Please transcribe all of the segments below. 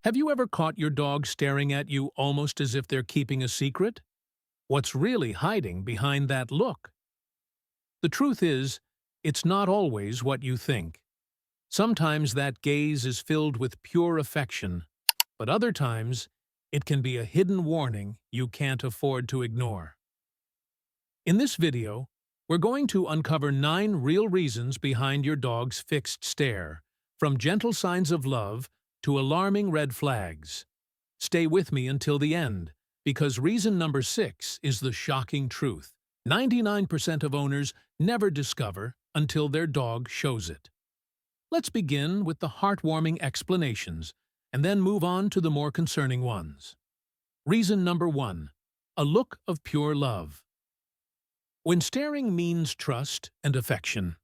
Have you ever caught your dog staring at you almost as if they're keeping a secret? What's really hiding behind that look? The truth is, it's not always what you think. Sometimes that gaze is filled with pure affection, but other times it can be a hidden warning you can't afford to ignore. In this video, we're going to uncover 9 real reasons behind your dog's fixed stare, from gentle signs of love to alarming red flags. Stay with me until the end, because reason number 6 is the shocking truth. 99% of owners never discover until their dog shows it. Let's begin with the heartwarming explanations, and then move on to the more concerning ones. Reason number 1. A look of pure love. When staring means trust and affection.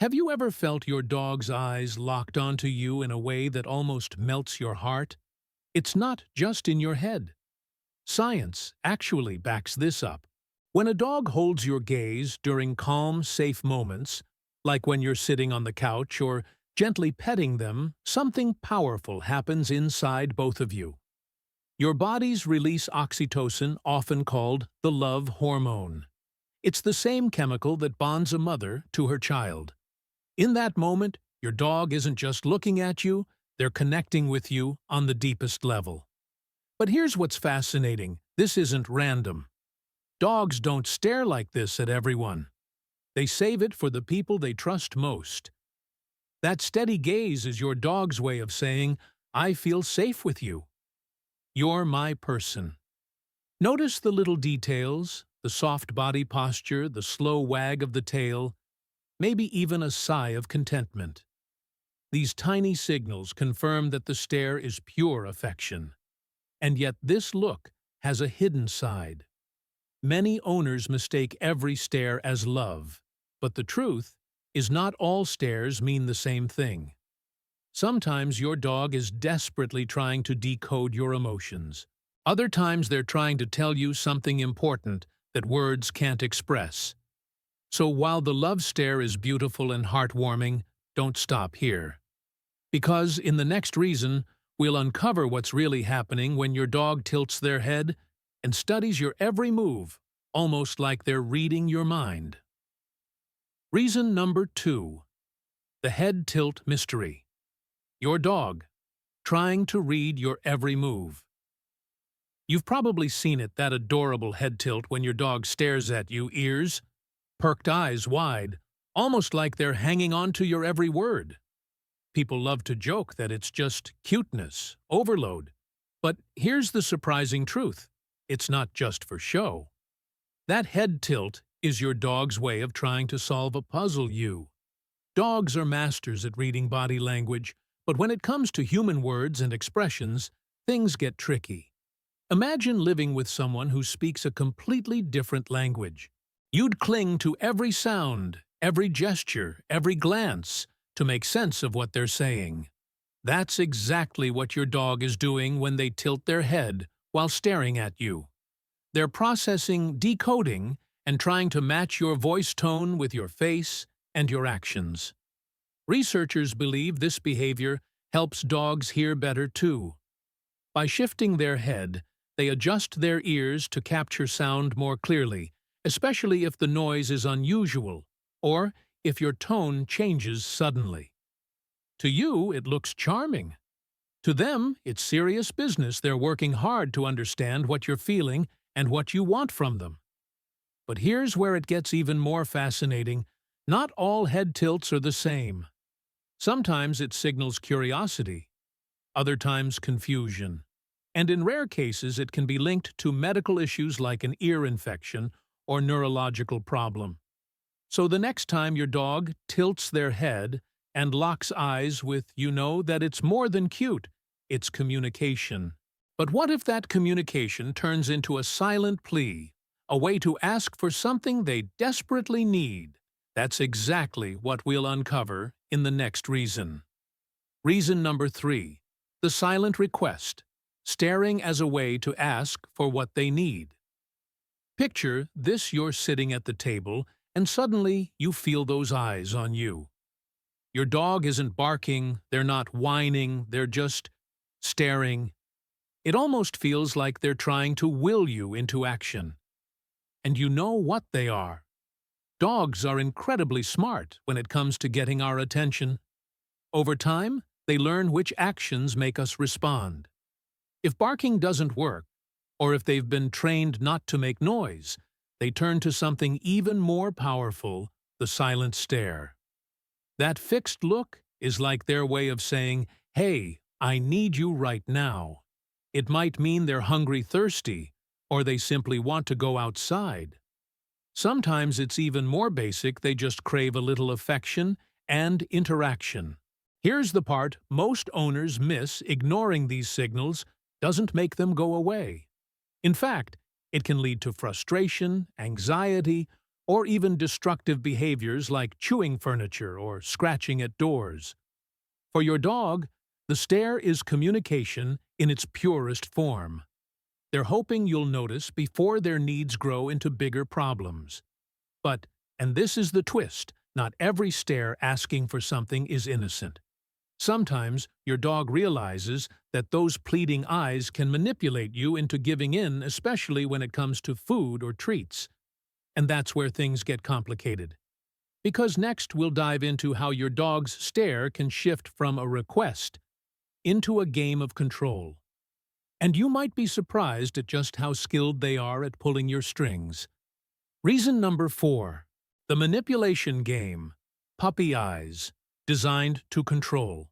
Have you ever felt your dog's eyes locked onto you in a way that almost melts your heart? It's not just in your head. Science actually backs this up. When a dog holds your gaze during calm, safe moments, like when you're sitting on the couch or gently petting them, something powerful happens inside both of you. Your bodies release oxytocin, often called the love hormone. It's the same chemical that bonds a mother to her child. In that moment, your dog isn't just looking at you, they're connecting with you on the deepest level. But here's what's fascinating. This isn't random. Dogs don't stare like this at everyone. They save it for the people they trust most. That steady gaze is your dog's way of saying, "I feel safe with you. You're my person." Notice the little details, the soft body posture, the slow wag of the tail, maybe even a sigh of contentment. These tiny signals confirm that the stare is pure affection. And yet this look has a hidden side. Many owners mistake every stare as love, but the truth is not all stares mean the same thing. Sometimes your dog is desperately trying to decode your emotions. Other times they're trying to tell you something important that words can't express. So while the love stare is beautiful and heartwarming, don't stop here. Because in the next reason, we'll uncover what's really happening when your dog tilts their head and studies your every move, almost like they're reading your mind. Reason number 2. The head tilt mystery. Your dog, trying to read your every move. You've probably seen it, that adorable head tilt when your dog stares at you, ears perked, eyes wide, almost like they're hanging on to your every word. People love to joke that it's just cuteness, overload. But here's the surprising truth. It's not just for show. That head tilt is your dog's way of trying to solve a puzzle. Dogs are masters at reading body language, but when it comes to human words and expressions, things get tricky. Imagine living with someone who speaks a completely different language. You'd cling to every sound, every gesture, every glance to make sense of what they're saying. That's exactly what your dog is doing when they tilt their head while staring at you. They're processing, decoding, and trying to match your voice tone with your face and your actions. Researchers believe this behavior helps dogs hear better too. By shifting their head, they adjust their ears to capture sound more clearly, especially if the noise is unusual or if your tone changes suddenly. To you, it looks charming. To them, it's serious business. They're working hard to understand what you're feeling and what you want from them. But here's where it gets even more fascinating. Not all head tilts are the same. Sometimes it signals curiosity, other times confusion. And in rare cases, it can be linked to medical issues like an ear infection or neurological problem. So the next time your dog tilts their head and locks eyes with, you know that it's more than cute, it's communication. But what if that communication turns into a silent plea, a way to ask for something they desperately need? That's exactly what we'll uncover in the next reason. Reason number 3. The silent request. Staring as a way to ask for what they need. Picture this: you're sitting at the table, and suddenly you feel those eyes on you. Your dog isn't barking, they're not whining, they're just staring. It almost feels like they're trying to will you into action. And you know what they are. Dogs are incredibly smart when it comes to getting our attention. Over time, they learn which actions make us respond. If barking doesn't work, or if they've been trained not to make noise, they turn to something even more powerful, the silent stare. That fixed look is like their way of saying, "Hey, I need you right now." It might mean they're hungry, thirsty, or they simply want to go outside. Sometimes it's even more basic, they just crave a little affection and interaction. Here's the part most owners miss: ignoring these signals doesn't make them go away. In fact, it can lead to frustration, anxiety, or even destructive behaviors like chewing furniture or scratching at doors. For your dog, the stare is communication in its purest form. They're hoping you'll notice before their needs grow into bigger problems. But, and this is the twist, not every stare asking for something is innocent. Sometimes your dog realizes that those pleading eyes can manipulate you into giving in, especially when it comes to food or treats. And that's where things get complicated. Because next we'll dive into how your dog's stare can shift from a request into a game of control. And you might be surprised at just how skilled they are at pulling your strings. Reason number 4. The manipulation game. Puppy eyes. Designed to control.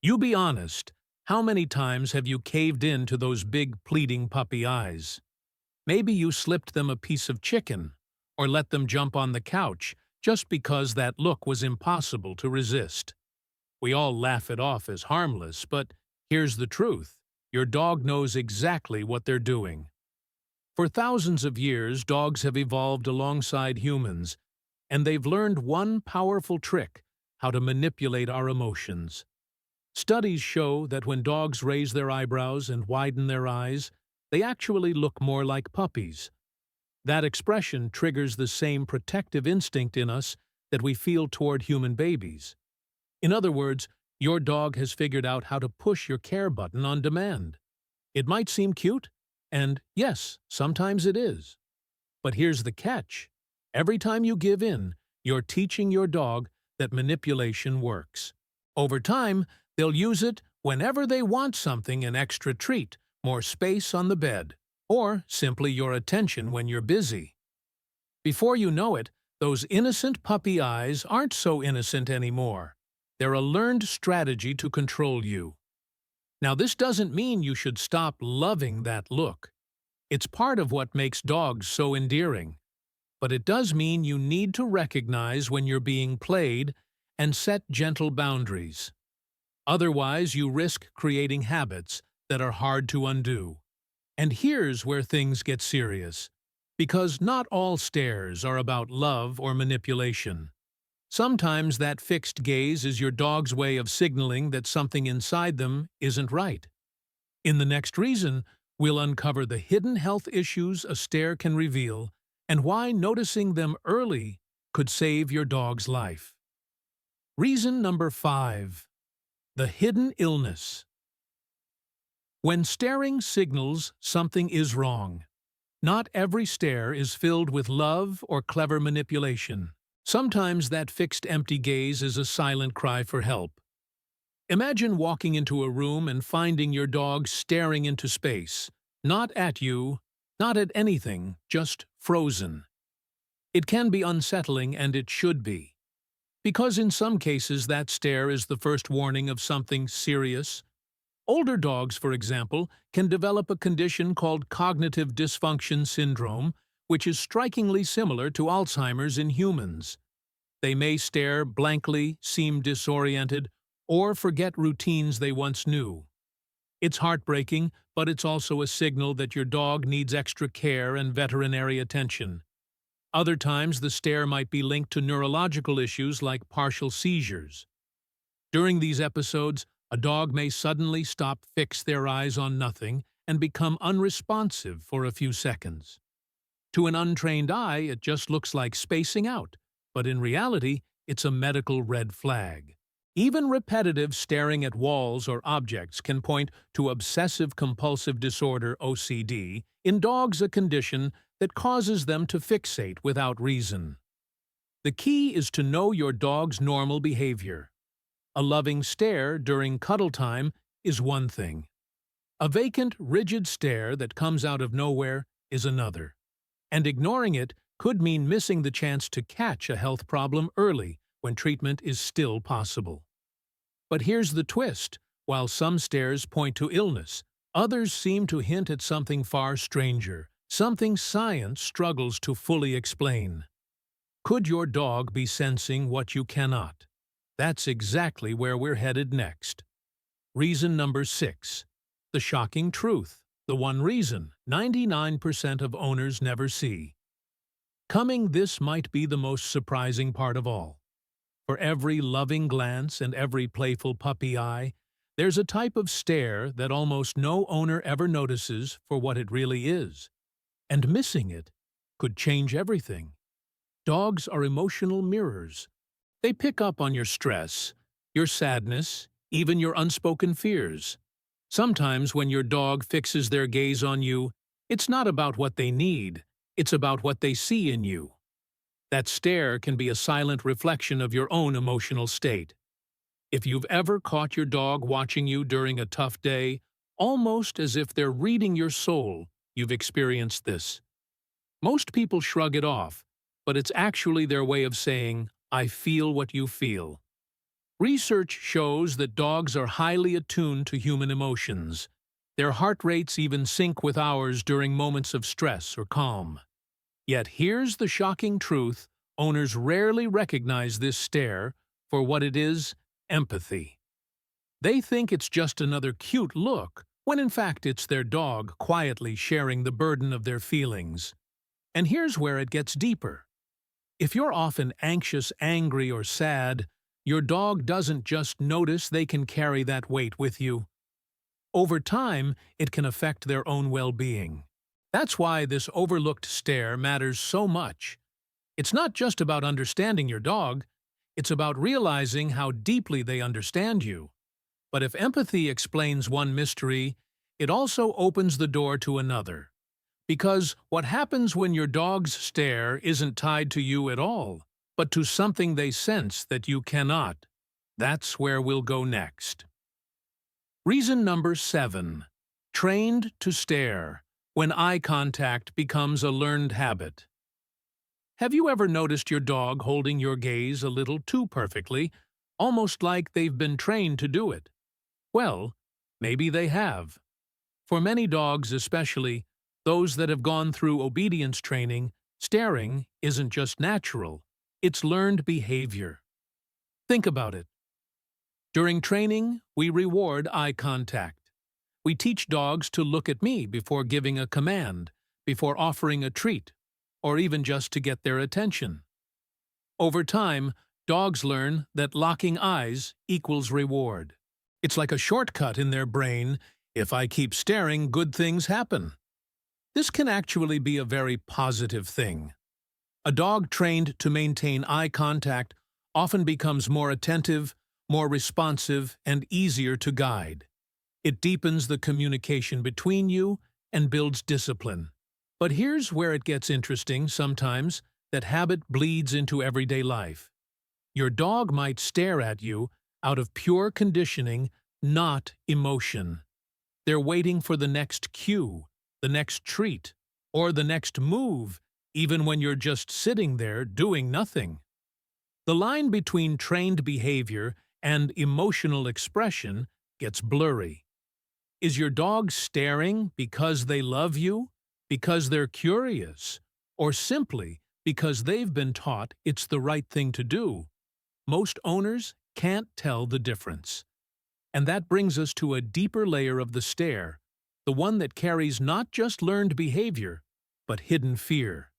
You be honest, how many times have you caved in to those big pleading puppy eyes? Maybe you slipped them a piece of chicken, or let them jump on the couch just because that look was impossible to resist. We all laugh it off as harmless, but here's the truth. Your dog knows exactly what they're doing. For thousands of years, dogs have evolved alongside humans, and they've learned one powerful trick: how to manipulate our emotions. Studies show that when dogs raise their eyebrows and widen their eyes, they actually look more like puppies. That expression triggers the same protective instinct in us that we feel toward human babies. In other words, your dog has figured out how to push your care button on demand. It might seem cute, and yes, sometimes it is. But here's the catch. Every time you give in, you're teaching your dog that manipulation works. Over time, they'll use it whenever they want something: an extra treat, more space on the bed, or simply your attention when you're busy. Before you know it, those innocent puppy eyes aren't so innocent anymore. They're a learned strategy to control you. Now, this doesn't mean you should stop loving that look. It's part of what makes dogs so endearing. But it does mean you need to recognize when you're being played and set gentle boundaries. Otherwise, you risk creating habits that are hard to undo. And here's where things get serious. Because not all stares are about love or manipulation. Sometimes that fixed gaze is your dog's way of signaling that something inside them isn't right. In the next reason, we'll uncover the hidden health issues a stare can reveal and why noticing them early could save your dog's life. Reason number 5. The hidden illness. When staring signals something is wrong, not every stare is filled with love or clever manipulation. Sometimes that fixed empty gaze is a silent cry for help. Imagine walking into a room and finding your dog staring into space, not at you, not at anything, just frozen. It can be unsettling, and it should be. Because in some cases that stare is the first warning of something serious. Older dogs, for example, can develop a condition called cognitive dysfunction syndrome, which is strikingly similar to Alzheimer's in humans. They may stare blankly, seem disoriented, or forget routines they once knew. It's heartbreaking, but it's also a signal that your dog needs extra care and veterinary attention. Other times, the stare might be linked to neurological issues like partial seizures. During these episodes, a dog may suddenly fix their eyes on nothing and become unresponsive for a few seconds. To an untrained eye, it just looks like spacing out, but in reality, it's a medical red flag. Even repetitive staring at walls or objects can point to obsessive-compulsive disorder (OCD), in dogs a condition that causes them to fixate without reason. The key is to know your dog's normal behavior. A loving stare during cuddle time is one thing. A vacant, rigid stare that comes out of nowhere is another. And ignoring it could mean missing the chance to catch a health problem early when treatment is still possible. But here's the twist. While some stares point to illness, others seem to hint at something far stranger, something science struggles to fully explain. Could your dog be sensing what you cannot? That's exactly where we're headed next. Reason number 6. The shocking truth. The one reason 99% of owners never see. This might be the most surprising part of all. For every loving glance and every playful puppy eye, there's a type of stare that almost no owner ever notices for what it really is. And missing it could change everything. Dogs are emotional mirrors. They pick up on your stress, your sadness, even your unspoken fears. Sometimes when your dog fixes their gaze on you, it's not about what they need, it's about what they see in you. That stare can be a silent reflection of your own emotional state. If you've ever caught your dog watching you during a tough day, almost as if they're reading your soul, you've experienced this. Most people shrug it off, but it's actually their way of saying, "I feel what you feel." Research shows that dogs are highly attuned to human emotions. Their heart rates even sync with ours during moments of stress or calm. Yet here's the shocking truth: owners rarely recognize this stare for what it is: empathy. They think it's just another cute look, when in fact it's their dog quietly sharing the burden of their feelings. And here's where it gets deeper. If you're often anxious, angry, or sad, your dog doesn't just notice, they can carry that weight with you. Over time, it can affect their own well-being. That's why this overlooked stare matters so much. It's not just about understanding your dog, it's about realizing how deeply they understand you. But if empathy explains one mystery, it also opens the door to another. Because what happens when your dog's stare isn't tied to you at all, but to something they sense that you cannot? That's where we'll go next. Reason number 7. Trained to stare. When eye contact becomes a learned habit. Have you ever noticed your dog holding your gaze a little too perfectly, almost like they've been trained to do it? Well, maybe they have. For many dogs, especially those that have gone through obedience training, staring isn't just natural, it's learned behavior. Think about it. During training, we reward eye contact. We teach dogs to look at me before giving a command, before offering a treat, or even just to get their attention. Over time, dogs learn that locking eyes equals reward. It's like a shortcut in their brain: if I keep staring, good things happen. This can actually be a very positive thing. A dog trained to maintain eye contact often becomes more attentive, more responsive, and easier to guide. It deepens the communication between you and builds discipline. But here's where it gets interesting sometimes: that habit bleeds into everyday life. Your dog might stare at you out of pure conditioning, not emotion. They're waiting for the next cue, the next treat, or the next move, even when you're just sitting there doing nothing. The line between trained behavior and emotional expression gets blurry. Is your dog staring because they love you, because they're curious, or simply because they've been taught it's the right thing to do? Most owners can't tell the difference. And that brings us to a deeper layer of the stare, the one that carries not just learned behavior, but hidden fear.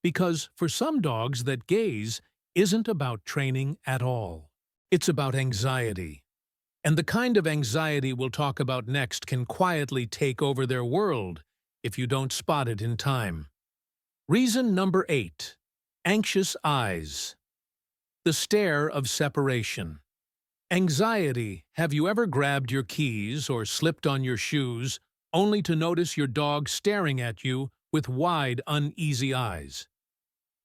Because for some dogs, that gaze isn't about training at all. It's about anxiety. And the kind of anxiety we'll talk about next can quietly take over their world if you don't spot it in time. Reason number 8. Anxious eyes. The stare of separation. Anxiety. Have you ever grabbed your keys or slipped on your shoes only to notice your dog staring at you with wide, uneasy eyes?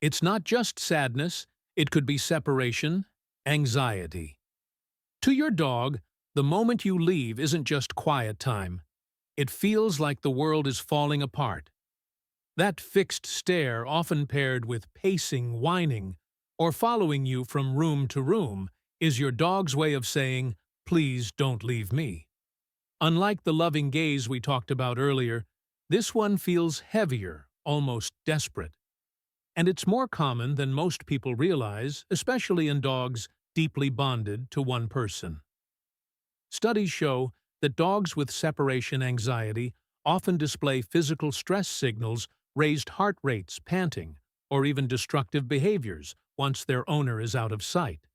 It's not just sadness, it could be separation, anxiety. To your dog, the moment you leave isn't just quiet time. It feels like the world is falling apart. That fixed stare, often paired with pacing, whining, or following you from room to room, is your dog's way of saying, "Please don't leave me." Unlike the loving gaze we talked about earlier, this one feels heavier, almost desperate. And it's more common than most people realize, especially in dogs deeply bonded to one person. Studies show that dogs with separation anxiety often display physical stress signals, raised heart rates, panting, or even destructive behaviors once their owner is out of sight.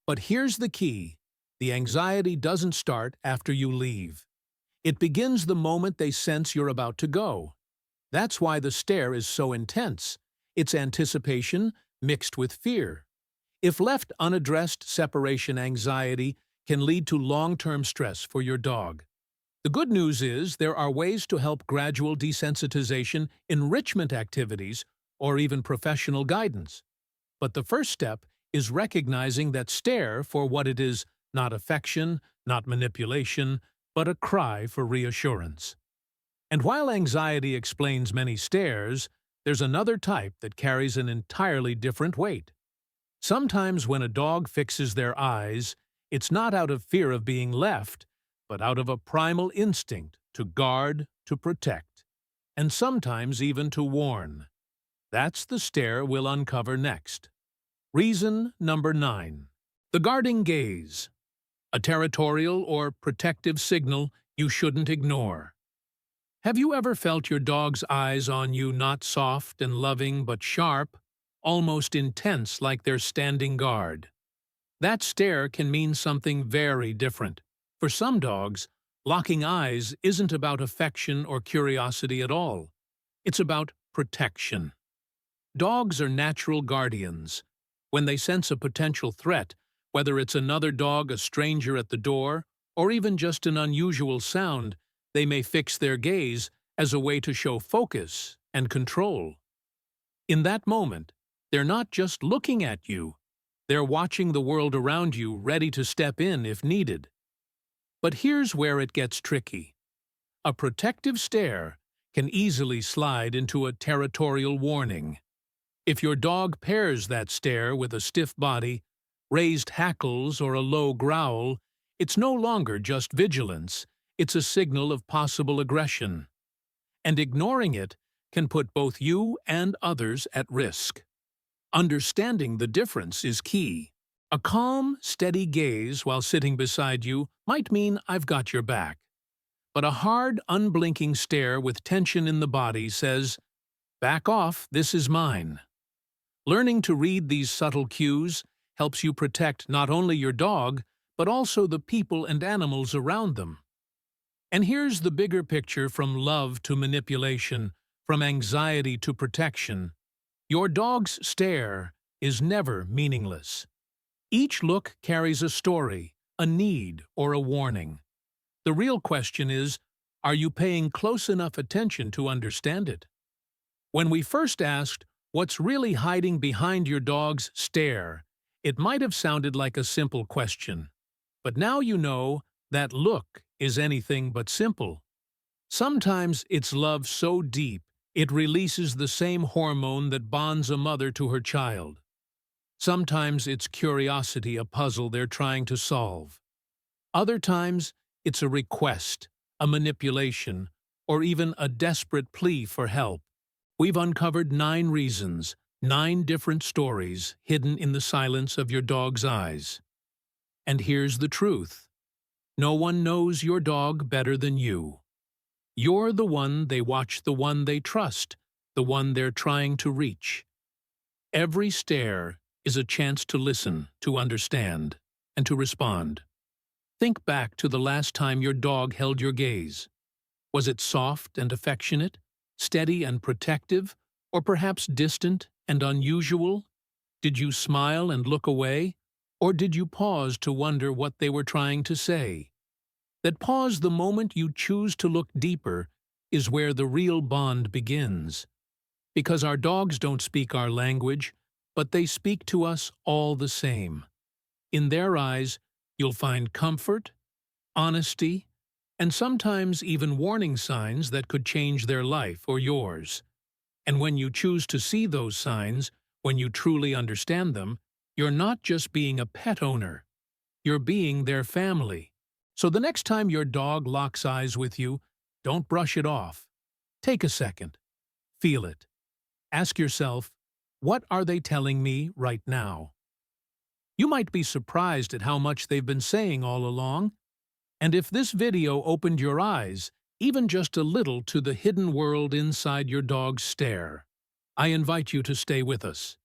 But here's the key. The anxiety doesn't start after you leave. It begins the moment they sense you're about to go. That's why the stare is so intense. It's anticipation mixed with fear. If left unaddressed, separation anxiety can lead to long-term stress for your dog. The good news is there are ways to help gradual desensitization, enrichment activities, or even professional guidance. But the first step is recognizing that stare for what it is, not affection, not manipulation, but a cry for reassurance. And while anxiety explains many stares, there's another type that carries an entirely different weight. Sometimes when a dog fixes their eyes, it's not out of fear of being left, but out of a primal instinct to guard, to protect, and sometimes even to warn. That's the stare we'll uncover next. Reason number 9. The guarding gaze. A territorial or protective signal you shouldn't ignore. Have you ever felt your dog's eyes on you not soft and loving but sharp, almost intense like they're standing guard? That stare can mean something very different. For some dogs, locking eyes isn't about affection or curiosity at all. It's about protection. Dogs are natural guardians. When they sense a potential threat, whether it's another dog, a stranger at the door, or even just an unusual sound, they may fix their gaze as a way to show focus and control. In that moment, they're not just looking at you, they're watching the world around you, ready to step in if needed. But here's where it gets tricky. A protective stare can easily slide into a territorial warning. If your dog pairs that stare with a stiff body, raised hackles, or a low growl, it's no longer just vigilance, it's a signal of possible aggression. And ignoring it can put both you and others at risk. Understanding the difference is key. A calm, steady gaze while sitting beside you might mean "I've got your back." But a hard, unblinking stare with tension in the body says, "Back off, this is mine." Learning to read these subtle cues helps you protect not only your dog, but also the people and animals around them. And here's the bigger picture: from love to manipulation, from anxiety to protection. Your dog's stare is never meaningless. Each look carries a story, a need, or a warning. The real question is, are you paying close enough attention to understand it? When we first asked, "What's really hiding behind your dog's stare?" it might have sounded like a simple question. But now you know that look is anything but simple. Sometimes it's love so deep it releases the same hormone that bonds a mother to her child. Sometimes it's curiosity, a puzzle they're trying to solve. Other times it's a request, a manipulation, or even a desperate plea for help. We've uncovered 9 reasons, 9 different stories hidden in the silence of your dog's eyes. And here's the truth. No one knows your dog better than you. You're the one they watch, the one they trust, the one they're trying to reach. Every stare is a chance to listen, to understand, and to respond. Think back to the last time your dog held your gaze. Was it soft and affectionate, steady and protective, or perhaps distant and unusual? Did you smile and look away? Or did you pause to wonder what they were trying to say? That pause, the moment you choose to look deeper, is where the real bond begins. Because our dogs don't speak our language, but they speak to us all the same. In their eyes, you'll find comfort, honesty, and sometimes even warning signs that could change their life or yours. And when you choose to see those signs, when you truly understand them, you're not just being a pet owner, you're being their family. So the next time your dog locks eyes with you, don't brush it off. Take a second. Feel it. Ask yourself, what are they telling me right now? You might be surprised at how much they've been saying all along. And if this video opened your eyes, even just a little, to the hidden world inside your dog's stare, I invite you to stay with us.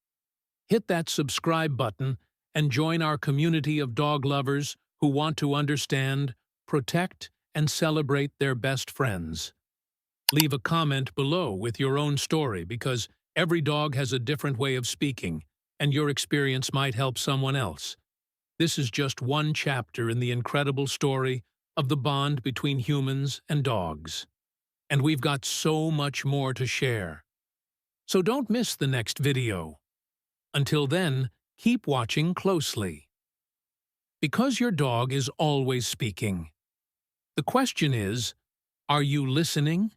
Hit that subscribe button and join our community of dog lovers who want to understand, protect, and celebrate their best friends. Leave a comment below with your own story, because every dog has a different way of speaking, and your experience might help someone else. This is just one chapter in the incredible story of the bond between humans and dogs. And we've got so much more to share. So don't miss the next video. Until then, keep watching closely. Because your dog is always speaking. The question is, are you listening?